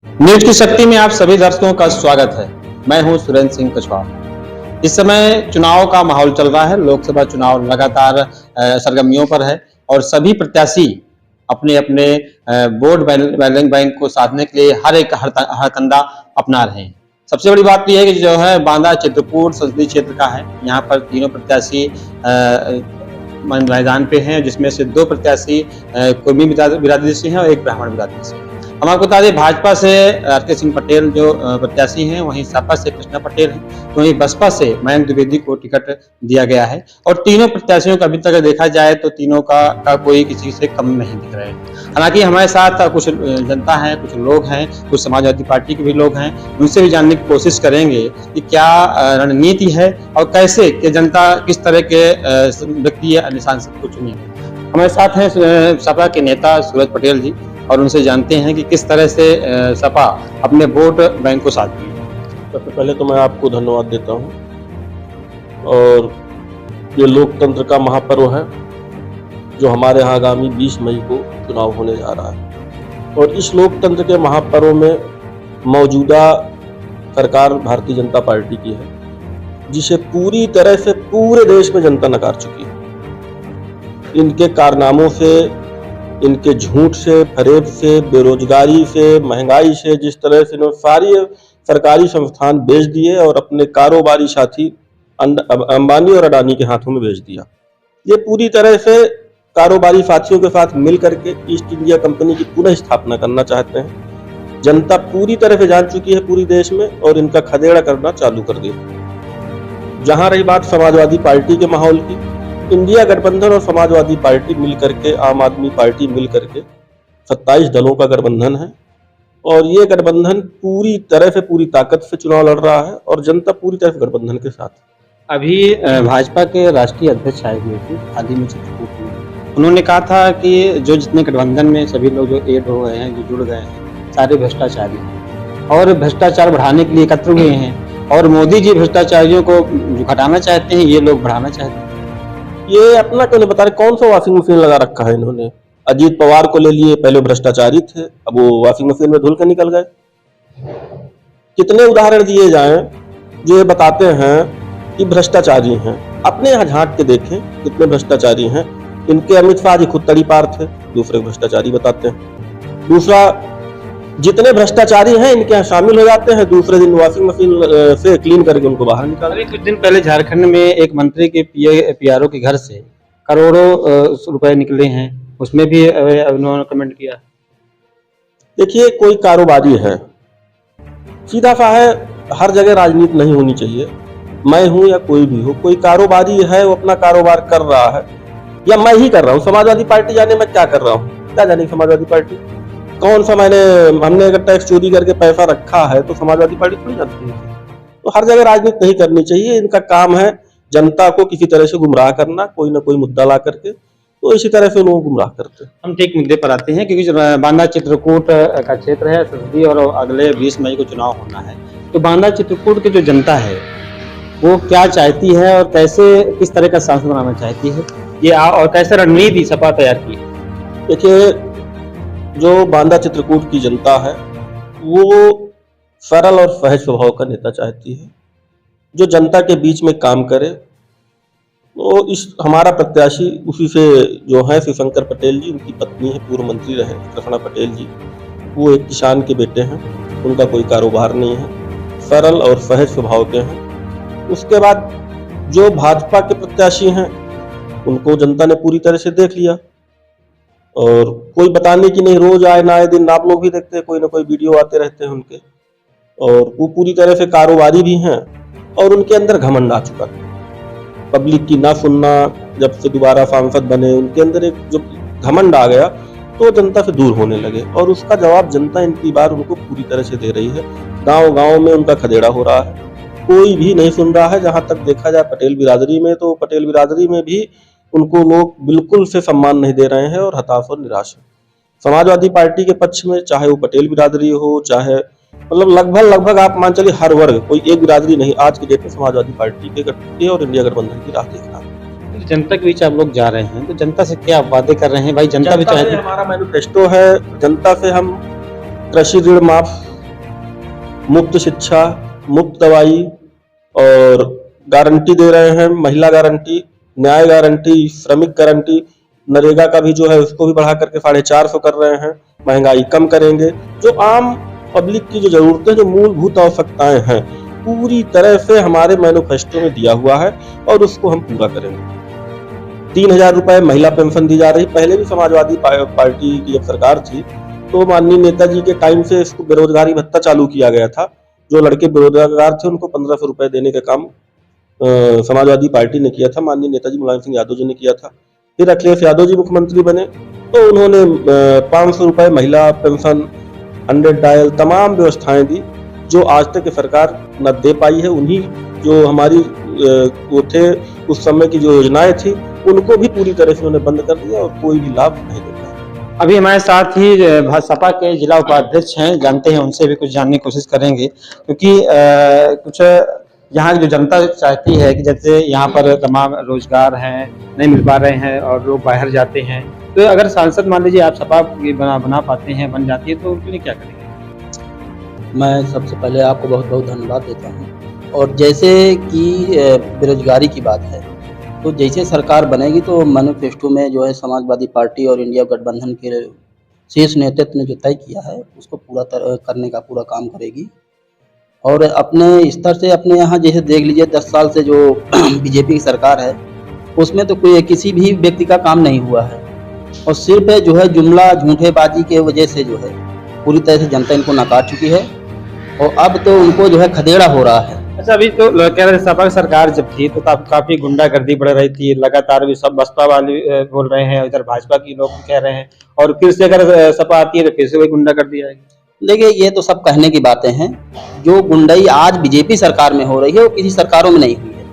News की शक्ति में आप सभी दर्शकों का स्वागत है। मैं हूं सुरेंद्र सिंह कछवाहा। इस समय चुनाव का माहौल चल रहा है। लोकसभा चुनाव लगातार सरगर्मियों पर है और सभी प्रत्याशी अपने अपने वोट बैंक को साधने के लिए हरकंडा अपना रहे हैं। सबसे बड़ी बात यह है कि जो है बांदा चित्रकूट संसदीय क्षेत्र का है। यहाँ पर तीनों प्रत्याशी मैदान पे हैं, जिसमें से दो प्रत्याशी कुर्मी बिरादरी से हैं और एक ब्राह्मण बिरादरी से। हम आपको बता दें, भाजपा से आर.के. सिंह पटेल जो प्रत्याशी हैं, वहीं सपा से कृष्णा पटेल हैं, तो वहीं बसपा से मयंक द्विवेदी को टिकट दिया गया है। और तीनों प्रत्याशियों का अभी तक देखा जाए तो तीनों का कोई किसी से कम नहीं दिख रहा है। हालांकि हमारे साथ कुछ जनता है, कुछ लोग हैं, कुछ समाजवादी पार्टी के भी लोग हैं। उनसे भी जानने की कोशिश करेंगे कि क्या रणनीति है और कैसे कि जनता किस तरह के व्यक्ति या सांसद को चुनेगी। हमारे साथ हैं सपा के नेता सूरज पटेल जी, और उनसे जानते हैं कि किस तरह से सपा अपने वोट बैंक को साधती है। सबसे पहले तो मैं आपको धन्यवाद देता हूं। और ये लोकतंत्र का महापर्व है जो हमारे यहाँ आगामी 20 मई को चुनाव होने जा रहा है। और इस लोकतंत्र के महापर्व में मौजूदा सरकार भारतीय जनता पार्टी की है, जिसे पूरी तरह से पूरे देश में जनता नकार चुकी है। इनके कारनामों से, इनके झूठ से, फरेब से, बेरोजगारी से, महंगाई से, जिस तरह से इन्होंने सारी सरकारी संस्थान बेच दिए और अपने कारोबारी साथी अंबानी और अडानी के हाथों में बेच दिया। ये पूरी तरह से कारोबारी साथियों के साथ मिल करके ईस्ट इंडिया कंपनी की पुनः स्थापना करना चाहते हैं। जनता पूरी तरह से जान चुकी है पूरी देश में, और इनका खदेड़ा करना चालू कर दिया। जहां रही बात समाजवादी पार्टी के माहौल की, इंडिया गठबंधन और समाजवादी पार्टी मिल करके, आम आदमी पार्टी मिल करके 27 दलों का गठबंधन है। और ये गठबंधन पूरी तरह से, पूरी ताकत से चुनाव लड़ रहा है और जनता पूरी तरह से गठबंधन के साथ। अभी भाजपा के राष्ट्रीय अध्यक्ष आए हुए थे हाल ही में चित्रकूट में। उन्होंने कहा था कि जो जितने गठबंधन में सभी लोग जो एड हो गए हैं, जो जुड़ गए हैं, सारे भ्रष्टाचारी हैं और भ्रष्टाचार बढ़ाने के लिए एकत्र हुए हैं। और मोदी जी भ्रष्टाचारियों को घटाना चाहते हैं, ये लोग बढ़ाना चाहते हैं। ये अपना क्यों नहीं बता रहे? कौन सा वॉशिंग मशीन लगा रखा है इन्होंने? अजीत पवार को ले लिए, पहले भ्रष्टाचारी थे, अब वो वॉशिंग मशीन में धुल के निकल गए। कितने उदाहरण दिए जाएं जो ये बताते हैं कि भ्रष्टाचारी हैं। अपने यहाँ झांक के देखें कितने भ्रष्टाचारी हैं। इनके अमित शाह जी खुद तड़ी पार थे, दूसरे भ्रष्टाचारी बताते हैं। दूसरा, जितने भ्रष्टाचारी हैं इनके यहाँ शामिल हो जाते हैं, दूसरे दिन वॉशिंग मशीन से क्लीन करके उनको बाहर निकाल। अभी कुछ दिन पहले झारखंड में एक मंत्री के पीआरओ के घर से करोड़ों रुपए निकले हैं, उसमें भी उन्होंने कमेंट किया। देखिए, कोई कारोबारी है, सीधा सा है, हर जगह राजनीति नहीं होनी चाहिए। मैं हूं या कोई भी हो, कोई कारोबारी है, वो अपना कारोबार कर रहा है, या मैं ही कर रहा हूँ। समाजवादी पार्टी जाने मैं क्या कर रहा हूँ? क्या जाने समाजवादी पार्टी कौन सा? हमने अगर टैक्स चोरी करके पैसा रखा है तो समाजवादी पार्टी थोड़ी जानती है। तो हर जगह राजनीति नहीं करनी चाहिए। इनका काम है जनता को किसी तरह से गुमराह करना, कोई ना कोई मुद्दा ला करके, तो इसी तरह से लोग गुमराह करते हैं। हम ठीक मुद्दे पर आते हैं, क्योंकि बांदा चित्रकूट का क्षेत्र है संसदीय और अगले 20 मई को चुनाव होना है। तो बांदा चित्रकूट की जो जनता है वो क्या चाहती है और कैसे, किस तरह का सांसद बनाना चाहती है, ये और कैसे रणनीति सपा तैयार की? देखिए, जो बांदा चित्रकूट की जनता है वो सरल और सहज स्वभाव का नेता चाहती है, जो जनता के बीच में काम करे। तो इस हमारा प्रत्याशी उसी से जो है शिवशंकर पटेल जी, उनकी पत्नी है, पूर्व मंत्री रहे कृष्णा पटेल जी। वो एक किसान के बेटे हैं, उनका कोई कारोबार नहीं है, सरल और सहज स्वभाव के हैं। उसके बाद जो भाजपा के प्रत्याशी हैं उनको जनता ने पूरी तरह से देख लिया, और कोई बताने की नहीं, रोज आए ना आए दिन आप लोग भी देखते हैं, कोई ना कोई वीडियो आते रहते हैं उनके। और वो पूरी तरह से कारोबारी भी हैं और उनके अंदर घमंड आ चुका है। पब्लिक की ना सुनना, जब से दोबारा सांसद बने उनके अंदर एक जो घमंड आ गया तो जनता से दूर होने लगे, और उसका जवाब जनता इनकी बार उनको पूरी तरह से दे रही है। गांव गांव में उनका खदेड़ा हो रहा है, कोई भी नहीं सुन रहा है। जहां तक देखा जाए पटेल बिरादरी में, तो पटेल बिरादरी में भी उनको लोग बिल्कुल से सम्मान नहीं दे रहे हैं और हताश और निराश है। समाजवादी पार्टी के पक्ष में, चाहे वो पटेल बिरादरी हो, चाहे मतलब लगभग आप मान चलिए हर वर्ग, कोई एक बिरादरी नहीं, आज की डेट में समाजवादी पार्टी के और इंडिया गठबंधन की राह देख रहा है। जनता के बीच आप लोग जा रहे हैं, तो जनता से क्या वादे कर रहे हैं? भाई जनता भी चाहती है। हमारा मैनिफेस्टो है, जनता से हम कृषि ऋण माफ, मुफ्त शिक्षा, मुफ्त दवाई और गारंटी दे रहे हैं, महिला गारंटी, न्याय गारंटी, श्रमिक गारंटी, नरेगा का भी जो है उसको भी बढ़ा करके 450 कर रहे हैं, महंगाई कम करेंगे। जो आम पब्लिक की जो जरूरतें, जो मूलभूत आवश्यकताएं हैं, पूरी तरह से हमारे मैनिफेस्टो में दिया हुआ है और उसको हम पूरा करेंगे। 3000 रुपए महिला पेंशन दी जा रही। पहले भी समाजवादी पार्टी की जब सरकार थी तो माननीय नेताजी के टाइम से इसको बेरोजगारी भत्ता चालू किया गया था। जो लड़के बेरोजगार थे उनको 1500 रुपए देने का काम समाजवादी पार्टी ने किया था, माननीय नेताजी मुलायम सिंह यादव जी ने किया था। फिर अखिलेश यादव जी मुख्यमंत्री बने तो उन्होंने 500 रुपए महिला पेंशन, 100 डायल, तमाम व्यवस्थाएं दी जो आज तक की सरकार न दे पाई है। उन्हीं जो हमारी वो थे उस समय की जो योजनाएं थी उनको भी पूरी तरह से उन्होंने बंद कर दिया और कोई भी लाभ नहीं दे पाया। अभी हमारे साथ ही सपा के जिला उपाध्यक्ष हैं, जानते हैं उनसे भी कुछ जानने की कोशिश करेंगे, क्योंकि कुछ यहाँ की जो जनता चाहती है कि जैसे यहाँ पर तमाम रोजगार हैं नहीं मिल पा रहे हैं और लोग बाहर जाते हैं, तो अगर सांसद मान लीजिए आप सपा बना पाते हैं, बन जाती है, तो उनके लिए क्या करेंगे? मैं सबसे पहले आपको बहुत बहुत धन्यवाद देता हूँ। और जैसे कि बेरोजगारी की बात है, तो जैसे सरकार बनेगी तो मैनिफेस्टो में जो है समाजवादी पार्टी और इंडिया गठबंधन के शीर्ष नेतृत्व ने जो तय किया है उसको पूरा करने का पूरा काम करेगी। और अपने स्तर से अपने यहाँ जैसे देख लीजिए 10 साल से जो बीजेपी की सरकार है उसमें तो कोई किसी भी व्यक्ति का काम नहीं हुआ है और सिर्फ जो है जुमला झूठेबाजी के वजह से जो है पूरी तरह से जनता इनको नकार चुकी है और अब तो उनको जो है खदेड़ा हो रहा है। अच्छा, अभी तो कह रहे सपा की सरकार जब थी तो काफी गुंडागर्दी बढ़ रही थी, लगातार भी सब बसपा वाले बोल रहे हैं, इधर भाजपा की लोग कह रहे हैं, और फिर से अगर सपा आती है तो फिर से वही गुंडागर्दी आएगी। देखिए ये तो सब कहने की बातें हैं। जो गुंडाई आज बीजेपी सरकार में हो रही है वो किसी सरकारों में नहीं हुई है।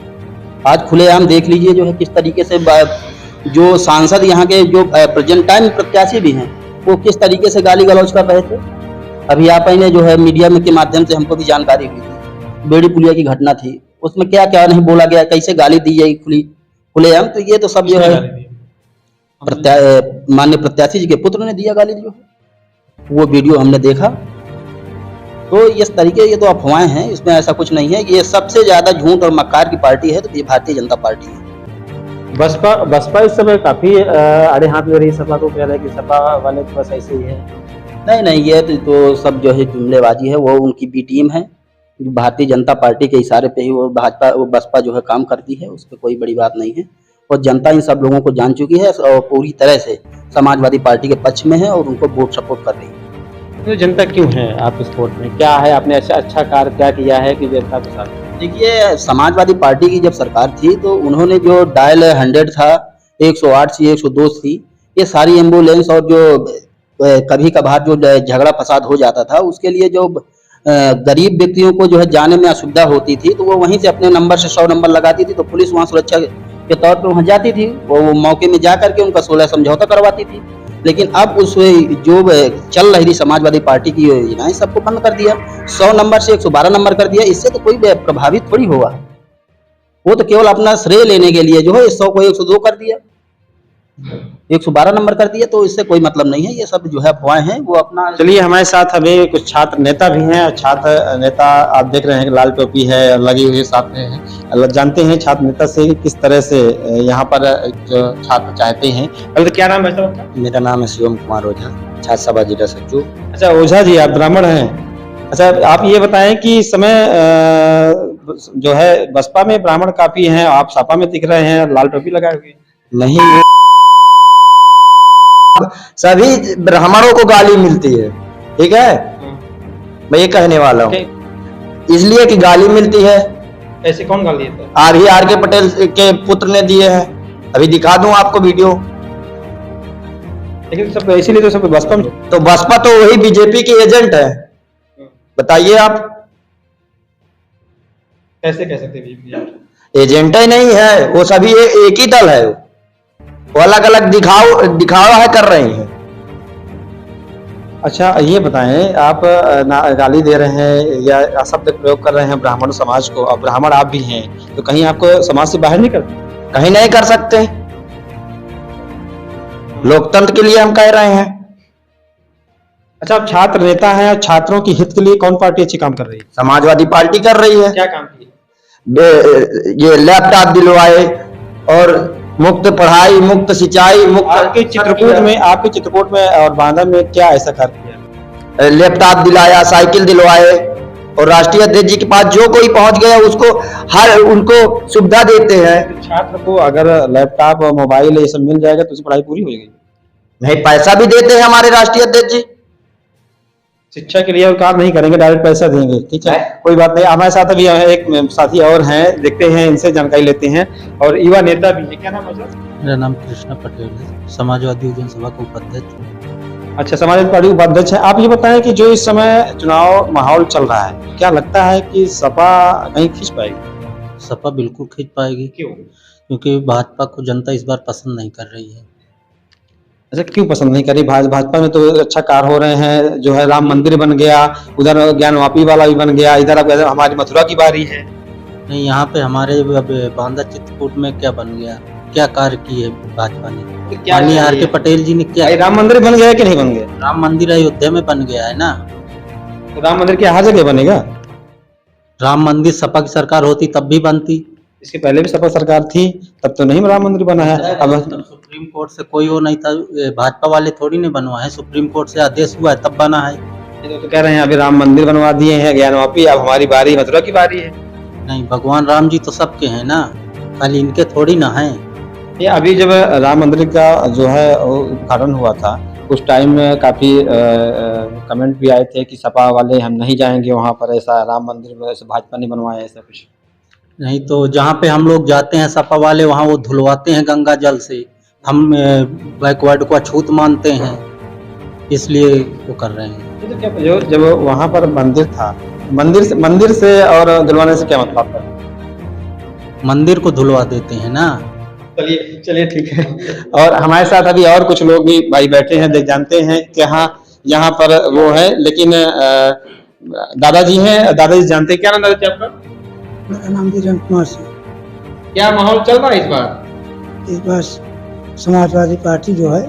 आज खुलेआम देख लीजिए जो है किस तरीके से जो सांसद यहाँ के जो प्रेजेंट टाइम प्रत्याशी भी हैं वो किस तरीके से गाली गलौज कर रहे थे। अभी आप ने जो है मीडिया में के माध्यम से हमको भी जानकारी हुई थी, बेड़ी पुलिया की घटना थी, उसमें क्या क्या नहीं बोला गया, कैसे गाली दी जाएगी खुलेआम। तो ये तो सब जो है माननीय प्रत्याशी जी के पुत्र ने दिया गाली, जो है वो वीडियो हमने देखा। तो इस तरीके ये तो अफवाहें हैं, इसमें ऐसा कुछ नहीं है। ये सबसे ज्यादा झूठ और मक्कार की पार्टी है तो ये भारतीय जनता पार्टी है। बसपा इस समय काफी आड़े हाथ में रही सपा को, कह रहे हैं कि सपा वाले तो बस ऐसे ही है। नहीं, ये तो सब जो है जुमलेबाजी है। वो उनकी बी टीम है, भारतीय जनता पार्टी के इशारे पे ही वो बसपा जो है काम करती है, उस पर कोई बड़ी बात नहीं है। और जनता इन सब लोगों को जान चुकी है और पूरी तरह से समाजवादी पार्टी के पक्ष में है और उनको वोट सपोर्ट कर रही है। तो जनता क्यों है आपके सपोर्ट में? क्या है आपने अच्छा कार्य क्या किया है कि जनता के साथ? देखिए समाजवादी पार्टी की जब सरकार थी तो उन्होंने जो डायल 100 था, 108 थी, 102 थी, ये सारी एम्बुलेंस और जो कभी कभार जो झगड़ा फसाद हो जाता था उसके लिए जो गरीब व्यक्तियों को जो है जाने में असुविधा होती थी तो वो वहीं से अपने नंबर से 100 नंबर लगाती थी, तो पुलिस वहाँ सुरक्षा के तौर पर वहाँ जाती थी, वो मौके में जा करके उनका 16 समझौता करवाती थी। लेकिन अब उस जो चल रही थी समाजवादी पार्टी की योजनाएं सबको बंद कर दिया, 100 नंबर से 112 नंबर कर दिया। इससे तो कोई प्रभावित थोड़ी होगा, वो तो केवल अपना श्रेय लेने के लिए जो है 100 को 102 कर दिया, 112 नंबर कर दिया, तो इससे कोई मतलब नहीं है। ये सब जो है अफवाहें हैं, वो अपना। चलिए, हमारे साथ अभी कुछ छात्र नेता भी हैं। छात्र नेता आप देख रहे हैं कि लाल टोपी है लगी हुई साथ में है। जानते हैं छात्र नेता से किस तरह से यहाँ पर जो छात्र चाहते हैं। पहले तो क्या नाम है आपका? मेरा नाम है शिवम कुमार ओझा, छात्र सभा जिला सचिव। अच्छा ओझा जी, आप ब्राह्मण हैं। अच्छा, आप ये बताएं कि इस समय जो है बसपा में ब्राह्मण काफी हैं, आप सपा में दिख रहे हैं लाल टोपी लगाए हुए। नहीं, सभी ब्राह्मणों को गाली मिलती है, ठीक है, मैं ये कहने वाला हूँ। इसलिए कि गाली मिलती है। ऐसे कौन गाली देता है? आर के पटेल के पुत्र ने दिए हैं, अभी दिखा दूं आपको वीडियो। लेकिन सब इसीलिए तो सब बसपा में, तो बसपा तो वही बीजेपी के एजेंट है, बताइए आप कैसे कह सकते हैं? एजेंट ही नहीं है, वो सभी एक ही दल है, वो अलग अलग दिखावा है कर रही हैं। अच्छा ये बताएं, आप गाली दे रहे हैं या शब्द प्रयोग कर रहे हैं ब्राह्मण समाज को, और ब्राह्मण आप भी हैं, तो कहीं आपको समाज से बाहर नहीं करते? कहीं नहीं कर सकते, लोकतंत्र के लिए हम कह रहे हैं। अच्छा, आप छात्र नेता हैं और छात्रों के हित के लिए कौन पार्टी अच्छी काम कर रही है? समाजवादी पार्टी कर रही है। क्या काम किया? ये लैपटॉप दिलवाए और मुफ्त पढ़ाई, मुफ्त सिंचाई, मुफ्त आपके चित्रकूट में और बांदा में क्या ऐसा कार्य किया? लैपटॉप दिलाया, साइकिल दिलवाए, और राष्ट्रीय अध्यक्ष जी के पास जो कोई पहुंच गया उसको हर उनको सुविधा देते हैं। छात्र को अगर लैपटॉप और मोबाइल ये सब मिल जाएगा तो उसकी पढ़ाई पूरी हो जाएगी। नहीं, पैसा भी देते हैं हमारे राष्ट्रीय अध्यक्ष जी। शिक्षा के लिए काम नहीं करेंगे, डायरेक्ट पैसा देंगे। ठीक है, कोई बात नहीं। हमारे साथ अभी एक साथी और हैं, देखते हैं, इनसे जानकारी लेते हैं। और युवा नेता भी है, क्या नाम है सर? मेरा नाम कृष्णा पटेल है, समाजवादी युवजन सभा का उपाध्यक्ष। अच्छा, समाजवादी पार्टी उपाध्यक्ष है। आप ये बताएं कि जो इस समय चुनाव माहौल चल रहा है, क्या लगता है कि सपा कहीं खींच पाएगी? सपा बिल्कुल खींच पाएगी। क्यों? क्योंकि भाजपा को जनता इस बार पसंद नहीं कर रही है। अच्छा, क्यों पसंद नहीं करी? भाजपा में तो अच्छा कार्य हो रहे हैं, जो है राम मंदिर बन गया, उधर ज्ञानवापी वाला भी बन गया, इधर अब हमारी मथुरा की बारी है। नहीं, यहाँ पे हमारे बांदा चित्रकूट में क्या बन गया, क्या कार्य किए भाजपा ने? माननीय आर.के. पटेल जी ने क्या? राम मंदिर बन गया कि नहीं बन गया? राम मंदिर अयोध्या में बन गया है ना। तो राम मंदिर क्या हर जगह बनेगा? राम मंदिर सपा की सरकार होती तब भी बनती। इसके पहले भी सपा सरकार थी, तब तो नहीं राम मंदिर बना है। अब सुप्रीम कोर्ट से कोई वो नहीं था, भाजपा वाले थोड़ी ने बनवा है, सुप्रीम कोर्ट से आदेश हुआ है तब बना है। तो कह रहे हैं अभी राम मंदिर बनवा दिए हैं, ज्ञानवापी, अब हमारी बारी, मथुरा की बारी है। नहीं, भगवान राम जी तो सबके हैं ना, खाली इनके थोड़ी ना है। ये अभी जब राम मंदिर का जो है उद्घाटन हुआ था, उस टाइम में काफी कमेंट भी आए थे कि सपा वाले हम नहीं जाएंगे वहां पर, ऐसा राम मंदिर ऐसा भाजपा ने बनवाया, ऐसा कुछ नहीं। तो जहाँ पे हम लोग जाते हैं सपा वाले, वहाँ वो धुलवाते हैं गंगा जल से। हम बैकवर्ड को अछूत मानते हैं, इसलिए वो कर रहे हैं। जो जब वहां पर मंदिर था, मंदिर से और धुलवाने से क्या मतलब है? मंदिर को धुलवा देते हैं ना। चलिए ठीक है। और हमारे साथ अभी और कुछ लोग भी भाई बैठे हैं, देख जानते हैं कि हाँ यहाँ पर वो है, लेकिन दादाजी हैं। दादाजी जानते हैं, क्या नाम दादाजी आपका? मेरा नाम वीरेंद्र कुमार सिंह। क्या माहौल चल रहा है इस बार? इस बार समाजवादी पार्टी जो है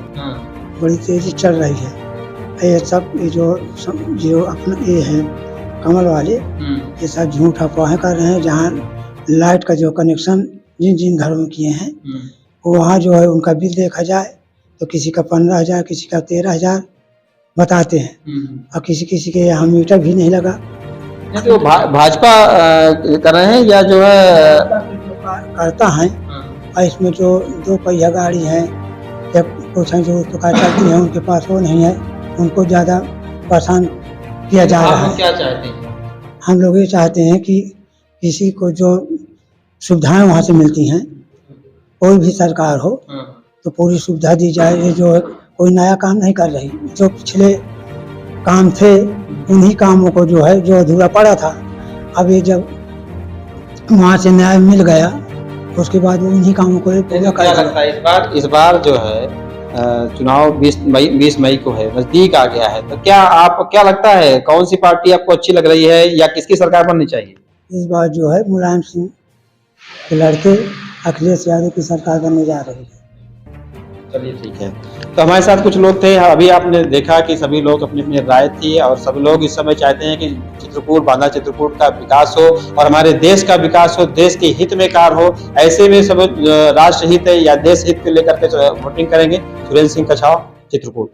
बड़ी तेजी चल रही है। ये सब ये जो अपना ये है कमल वाले, ये सब झूठ अफवाहें कर रहे हैं। जहाँ लाइट का जो कनेक्शन जिन जिन घरों में किए हैं, वहाँ जो है उनका बिल देखा जाए तो किसी का 15,000, किसी का 13,000 बताते हैं, और किसी के यहाँ मीटर भी नहीं लगा। तो भाजपा कर रहे हैं या जो है करता है, और इसमें जो 2 पहिया गाड़ी है या कुछ है जो चलती है, उनके पास वो नहीं है, उनको ज़्यादा परेशान किया जा रहा है। क्या चाहते हैं? हम लोग ये चाहते हैं कि किसी को जो सुविधाएं वहाँ से मिलती हैं, कोई भी सरकार हो तो पूरी सुविधा दी जाए। ये जो कोई नया काम नहीं कर रही, जो पिछले काम थे उन्हीं कामों को जो है, जो अधूरा पड़ा था, अब ये जब वहाँ से न्याय मिल गया उसके बाद वो उन्हीं कामों को पूरा कर दिया। लगता है इस बार जो है चुनाव 20 मई को है, नजदीक आ गया है, तो क्या लगता है कौन सी पार्टी आपको अच्छी लग रही है या किसकी सरकार बननी चाहिए? इस बार जो है मुलायम सिंह के लड़के अखिलेश यादव की सरकार बनने जा रही है। चलिए ठीक है। तो हमारे साथ कुछ लोग थे, अभी आपने देखा कि सभी लोग अपनी अपनी राय थी, और सभी लोग इस समय चाहते हैं कि चित्रकूट, बांदा चित्रकूट का विकास हो और हमारे देश का विकास हो, देश के हित में कार्य हो। ऐसे में सब राष्ट्र हित या देश हित को लेकर के वोटिंग करेंगे। सुरेंद्र सिंह कछाव, चित्रकूट।